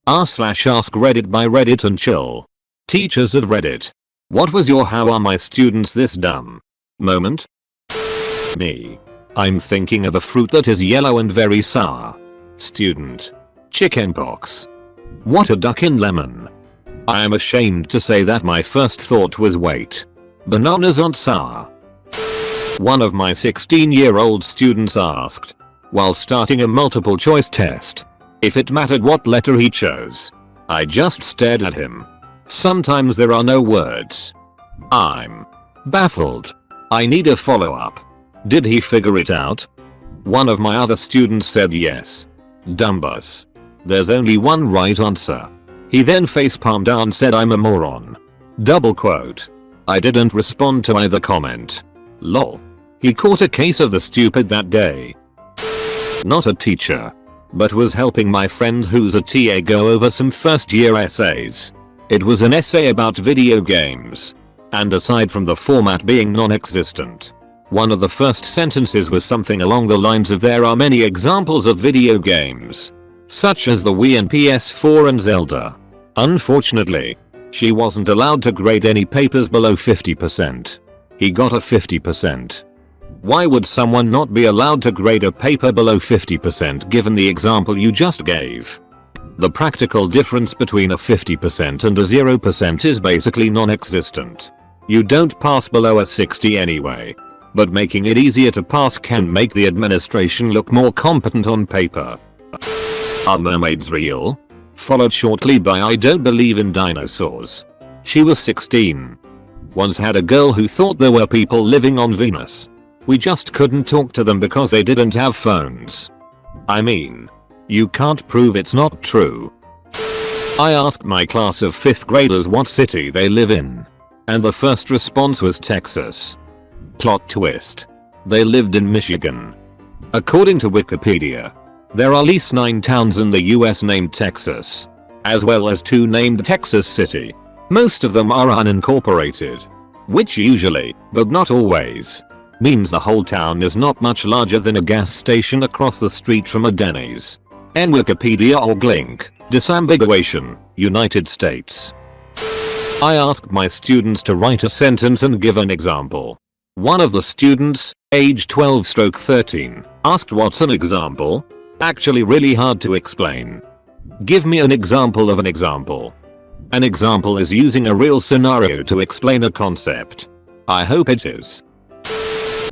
r/AskReddit by Reddit and chill. Teachers of Reddit. What was your how are my students this dumb moment? Me. I'm thinking of a fruit that is yellow and very sour. Student. Chickenpox. What a duck in lemon. I am ashamed to say that my first thought was wait. Bananas aren't sour. One of my 16-year-old students asked, while starting a multiple choice test, if it mattered what letter he chose. I just stared at him. Sometimes there are no words. I'm baffled. I need a follow-up. Did he figure it out? One of my other students said yes. Dumbus. There's only one right answer. He then facepalmed down and said I'm a moron. Double quote. I didn't respond to either comment. Lol. He caught a case of the stupid that day. Not a teacher, but was helping my friend who's a TA go over some first year essays. It was an essay about video games. And aside from the format being non-existent, one of the first sentences was something along the lines of there are many examples of video games, such as the Wii and PS4 and Zelda. Unfortunately, she wasn't allowed to grade any papers below 50%. He got a 50%. Why would someone not be allowed to grade a paper below 50% given the example you just gave? The practical difference between a 50% and a 0% is basically non-existent. You don't pass below a 60 anyway. But making it easier to pass can make the administration look more competent on paper. Are mermaids real? Followed shortly by I don't believe in dinosaurs. She was 16. Once had a girl who thought there were people living on Venus. We just couldn't talk to them because they didn't have phones. I mean, you can't prove it's not true. I asked my class of 5th graders what city they live in. And the first response was Texas. Plot twist. They lived in Michigan. According to Wikipedia, there are at least 9 towns in the US named Texas, as well as 2 named Texas City. Most of them are unincorporated, which usually, but not always, means the whole town is not much larger than a gas station across the street from a Denny's. N Wikipedia org link. Disambiguation, United States. I asked my students to write a sentence and give an example. One of the students, age 12/13, asked what's an example? Actually really hard to explain. Give me an example of an example. An example is using a real scenario to explain a concept. I hope it is.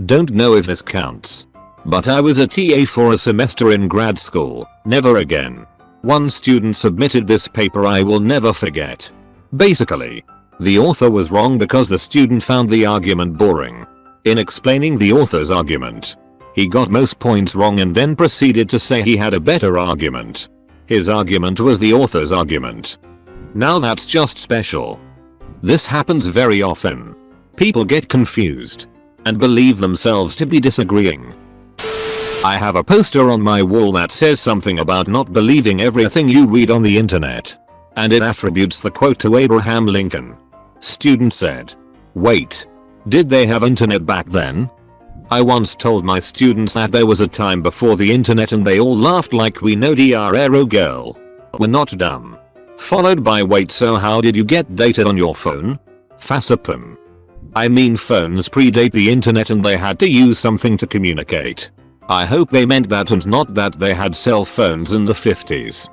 Don't know if this counts. But I was a TA for a semester in grad school, never again. One student submitted this paper I will never forget. Basically, the author was wrong because the student found the argument boring. In explaining the author's argument, he got most points wrong and then proceeded to say he had a better argument. His argument was the author's argument. Now that's just special. This happens very often. People get confused and believe themselves to be disagreeing. I have a poster on my wall that says something about not believing everything you read on the internet. And it attributes the quote to Abraham Lincoln. Student said, wait, did they have internet back then? I once told my students that there was a time before the internet and they all laughed like we know Arrow girl. We're not dumb. Followed by wait, so how did you get data on your phone? Facepalm. I mean phones predate the internet and they had to use something to communicate. I hope they meant that and not that they had cell phones in the 50s.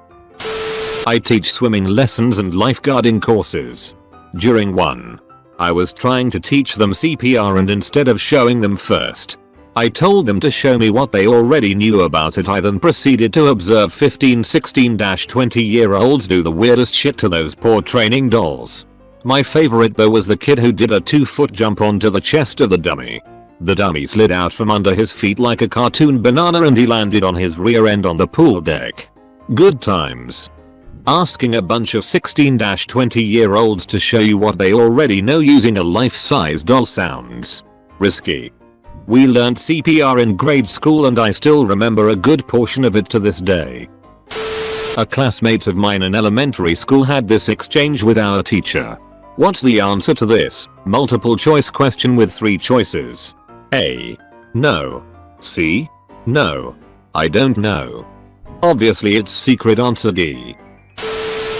I teach swimming lessons and lifeguarding courses. During one, I was trying to teach them CPR and instead of showing them first, I told them to show me what they already knew about it. I then proceeded to observe 15, 16-20-year-olds do the weirdest shit to those poor training dolls. My favorite though was the kid who did a 2-foot jump onto the chest of the dummy. The dummy slid out from under his feet like a cartoon banana and he landed on his rear end on the pool deck. Good times. Asking a bunch of 16-20-year-olds to show you what they already know using a life-size doll sounds risky. We learned CPR in grade school and I still remember a good portion of it to this day. A classmate of mine in elementary school had this exchange with our teacher. What's the answer to this multiple choice question with 3 choices? A. No. C. No. I don't know. Obviously it's secret answer D.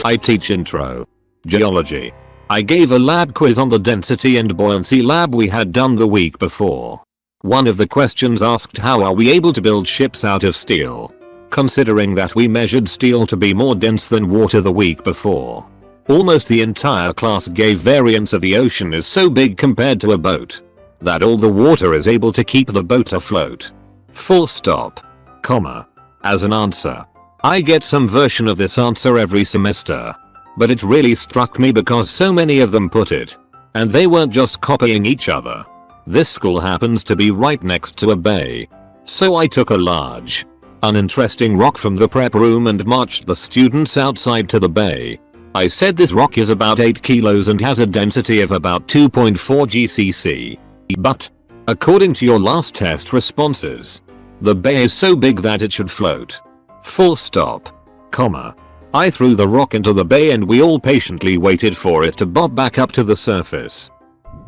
I teach intro geology. I gave a lab quiz on the density and buoyancy lab we had done the week before. One of the questions asked how are we able to build ships out of steel, considering that we measured steel to be more dense than water the week before. Almost the entire class gave variance of the ocean is so big compared to a boat that all the water is able to keep the boat afloat. Full stop. Comma. As an answer. I get some version of this answer every semester. But it really struck me because so many of them put it. And they weren't just copying each other. This school happens to be right next to a bay. So I took a large, uninteresting rock from the prep room and marched the students outside to the bay. I said this rock is about 8 kilos and has a density of about 2.4 GCC. But, according to your last test responses, the bay is so big that it should float. Full stop. Comma. I threw the rock into the bay and we all patiently waited for it to bob back up to the surface.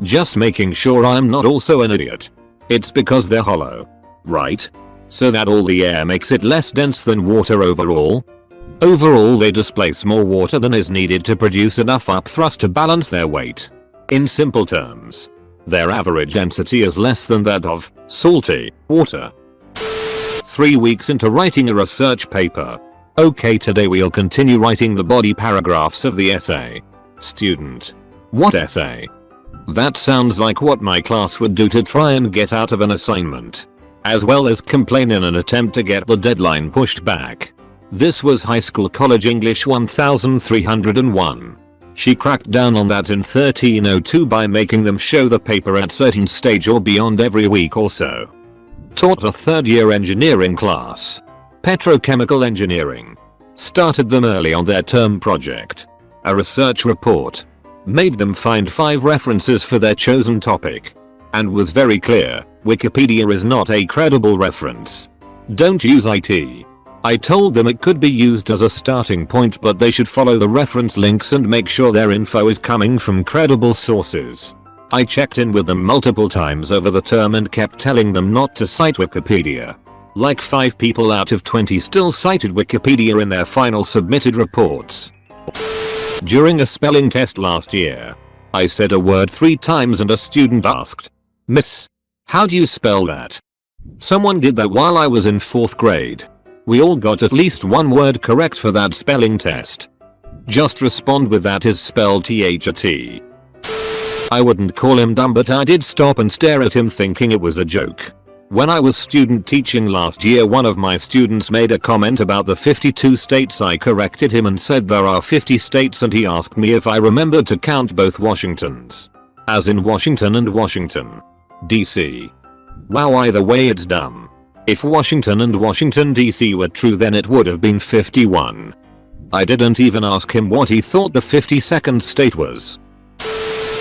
Just making sure I'm not also an idiot. It's because they're hollow. Right? So that all the air makes it less dense than water overall? Overall they displace more water than is needed to produce enough upthrust to balance their weight. In simple terms, their average density is less than that of salty water. 3 weeks into writing a research paper. Okay, today we'll continue writing the body paragraphs of the essay. Student. What essay? That sounds like what my class would do to try and get out of an assignment, as well as complain in an attempt to get the deadline pushed back. This was High School College English 1301. She cracked down on that in 1302 by making them show the paper at certain stage or beyond every week or so. Taught a third-year engineering class, petrochemical engineering. Started them early on their term project, a research report. Made them find 5 references for their chosen topic. And was very clear, Wikipedia is not a credible reference. Don't use it. I told them it could be used as a starting point but they should follow the reference links and make sure their info is coming from credible sources. I checked in with them multiple times over the term and kept telling them not to cite Wikipedia. Like 5 people out of 20 still cited Wikipedia in their final submitted reports. During a spelling test last year, I said a word 3 times and a student asked, "Miss, how do you spell that?" Someone did that while I was in 4th grade. We all got at least 1 word correct for that spelling test. Just respond with that is spelled T-H-A-T. I wouldn't call him dumb but I did stop and stare at him thinking it was a joke. When I was student teaching last year one of my students made a comment about the 52 states. I corrected him and said there are 50 states and he asked me if I remembered to count both Washingtons. As in Washington and Washington, DC. Wow, either way it's dumb. If Washington and Washington DC were true then it would have been 51. I didn't even ask him what he thought the 52nd state was.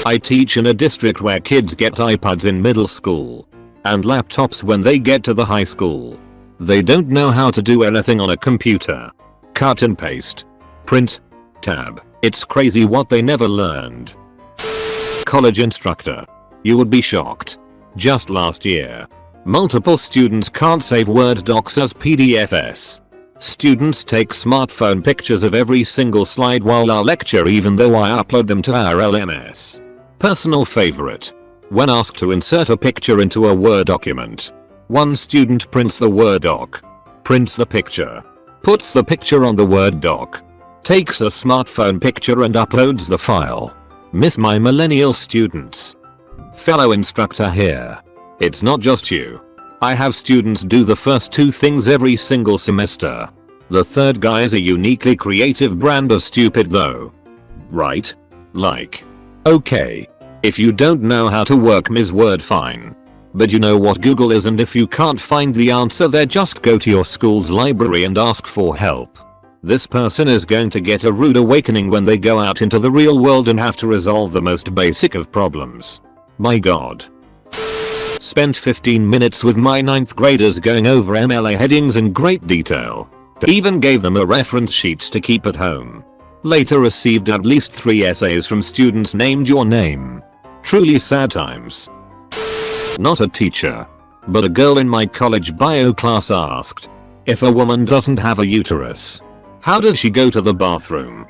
I teach in a district where kids get iPads in middle school and laptops when they get to the high school. They don't know how to do anything on a computer. Cut and paste. Print. Tab. It's crazy what they never learned. College instructor. You would be shocked. Just last year, multiple students can't save Word docs as PDFs. Students take smartphone pictures of every single slide while I lecture even though I upload them to our LMS. Personal favorite. When asked to insert a picture into a Word document, one student prints the Word doc, prints the picture, puts the picture on the Word doc, takes a smartphone picture and uploads the file. Miss my millennial students. Fellow instructor here. It's not just you. I have students do the first 2 things every single semester. The third guy is a uniquely creative brand of stupid though. Right? Like. Okay. If you don't know how to work Ms. Word fine. But you know what Google is and if you can't find the answer there just go to your school's library and ask for help. This person is going to get a rude awakening when they go out into the real world and have to resolve the most basic of problems. My god. Spent 15 minutes with my 9th graders going over MLA headings in great detail. Even gave them a reference sheet to keep at home. Later received at least 3 essays from students named your name. Truly sad times. Not a teacher, but a girl in my college bio class asked, if a woman doesn't have a uterus, how does she go to the bathroom?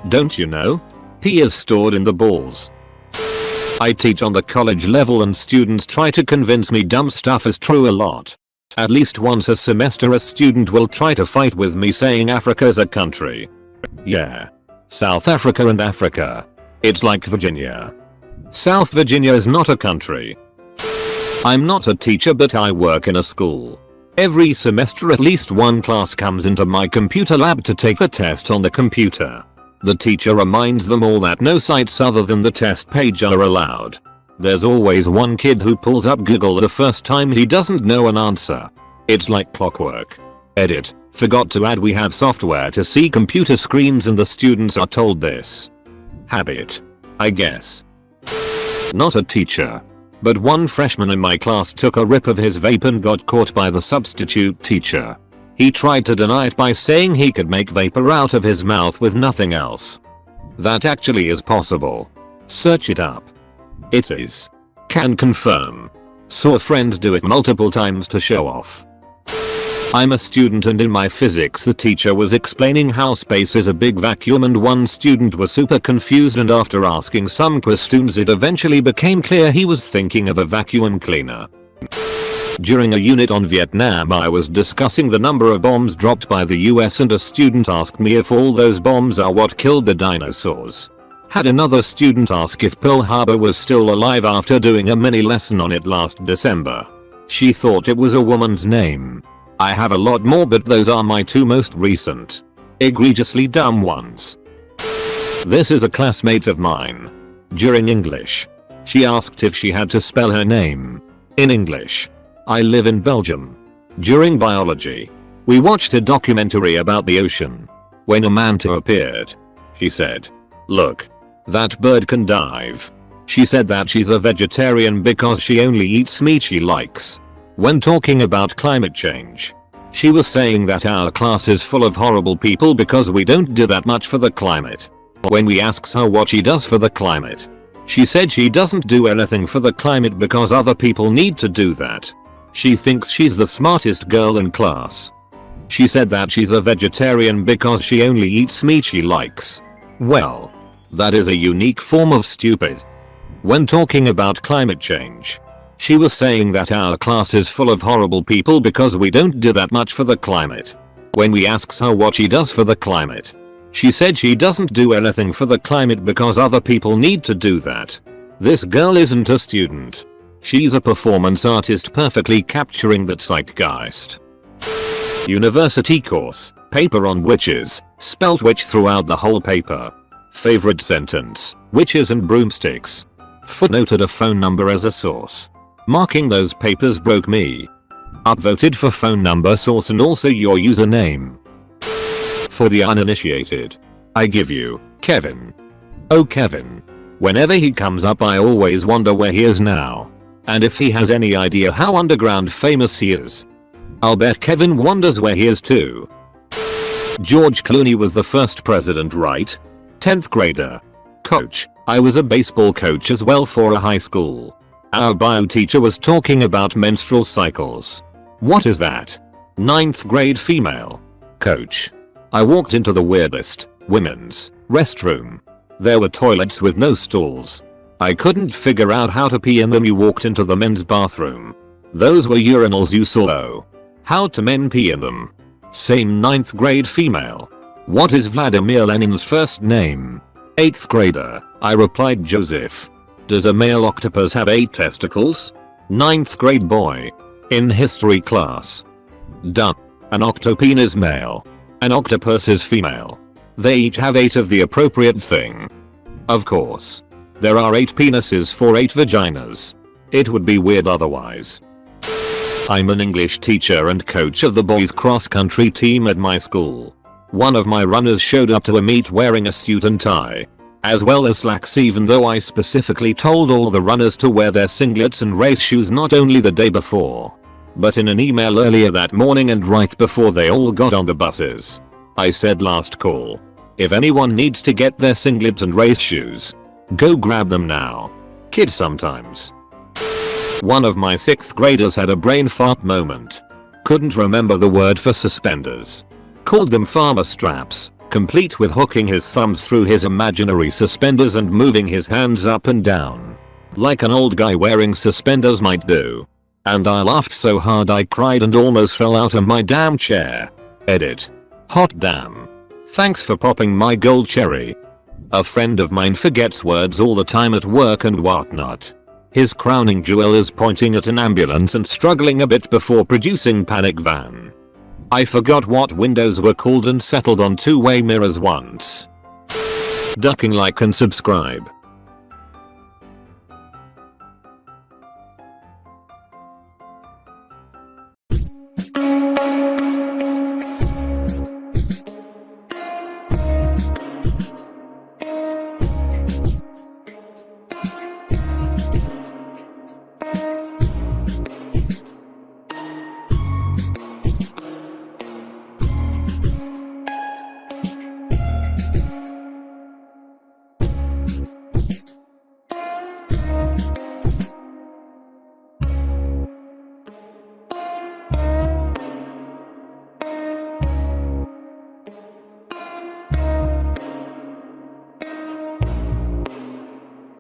Don't you know? Pee is stored in the balls. I teach on the college level and students try to convince me dumb stuff is true a lot. At least once a semester a student will try to fight with me saying Africa's a country. Yeah. South Africa and Africa. It's like Virginia. South Virginia is not a country. I'm not a teacher but I work in a school. Every semester at least one class comes into my computer lab to take a test on the computer. The teacher reminds them all that no sites other than the test page are allowed. There's always one kid who pulls up Google the first time he doesn't know an answer. It's like clockwork. Edit. Forgot to add we have software to see computer screens and the students are told this. Habit. I guess. Not a teacher. But one freshman in my class took a rip of his vape and got caught by the substitute teacher. He tried to deny it by saying he could make vapor out of his mouth with nothing else. That actually is possible. Search it up. It is. Can confirm. Saw friends do it multiple times to show off. I'm a student and in my physics the teacher was explaining how space is a big vacuum and one student was super confused and after asking some questions it eventually became clear he was thinking of a vacuum cleaner. During a unit on Vietnam I was discussing the number of bombs dropped by the US and a student asked me if all those bombs are what killed the dinosaurs. Had another student ask if Pearl Harbor was still alive after doing a mini lesson on it last December. She thought it was a woman's name. I have a lot more but those are my two most recent. Egregiously dumb ones. This is a classmate of mine. During English. She asked if she had to spell her name. In English. I live in Belgium. During biology. We watched a documentary about the ocean. When a mantis appeared. She said. Look. That bird can dive. She said that she's a vegetarian because she only eats meat she likes. When talking about climate change. She was saying that our class is full of horrible people because we don't do that much for the climate. When we asked her what she does for the climate. She said she doesn't do anything for the climate because other people need to do that. She thinks she's the smartest girl in class. She said that she's a vegetarian because she only eats meat she likes. Well, that is a unique form of stupid. When talking about climate change. She was saying that our class is full of horrible people because we don't do that much for the climate. When we asked her what she does for the climate. She said she doesn't do anything for the climate because other people need to do that. This girl isn't a student. She's a performance artist perfectly capturing that zeitgeist. University course, paper on witches, spelt witch throughout the whole paper. Favorite sentence, witches and broomsticks. Footnoted a phone number as a source. Marking those papers broke me. Upvoted for phone number source and also your username. For the uninitiated. I give you, Kevin. Oh Kevin. Whenever he comes up I always wonder where he is now. And if he has any idea how underground famous he is. I'll bet Kevin wonders where he is too. George Clooney was the first president, right? 10th grader. Coach, I was a baseball coach as well for a high school. Our bio teacher was talking about menstrual cycles. What is that? 9th grade female. Coach. I walked into the weirdest, women's, restroom. There were toilets with no stalls. I couldn't figure out how to pee in them. You walked into the men's bathroom. Those were urinals you saw though. How to men pee in them? Same 9th grade female. What is Vladimir Lenin's first name? 8th grader. I replied Joseph. Does a male octopus have 8 testicles? 9th grade boy. In history class. Done. An octopene is male. An octopus is female. They each have 8 of the appropriate thing. Of course. There are 8 penises for 8 vaginas. It would be weird otherwise. I'm an English teacher and coach of the boys cross-country team at my school. One of my runners showed up to a meet wearing a suit and tie. As well as slacks, even though I specifically told all the runners to wear their singlets and race shoes not only the day before, but in an email earlier that morning and right before they all got on the buses. I said last call. If anyone needs to get their singlet and race shoes, go grab them now. Kids sometimes. One of my 6th graders had a brain fart moment. Couldn't remember the word for suspenders. Called them farmer straps. complete with hooking his thumbs through his imaginary suspenders and moving his hands up and down. Like an old guy wearing suspenders might do. And I laughed so hard I cried and almost fell out of my damn chair. Edit. Hot damn. Thanks for popping my gold cherry. A friend of mine forgets words all the time at work and whatnot. His crowning jewel is pointing at an ambulance and struggling a bit before producing panic van. I forgot what windows were called and settled on two-way mirrors once. Ducking like and subscribe.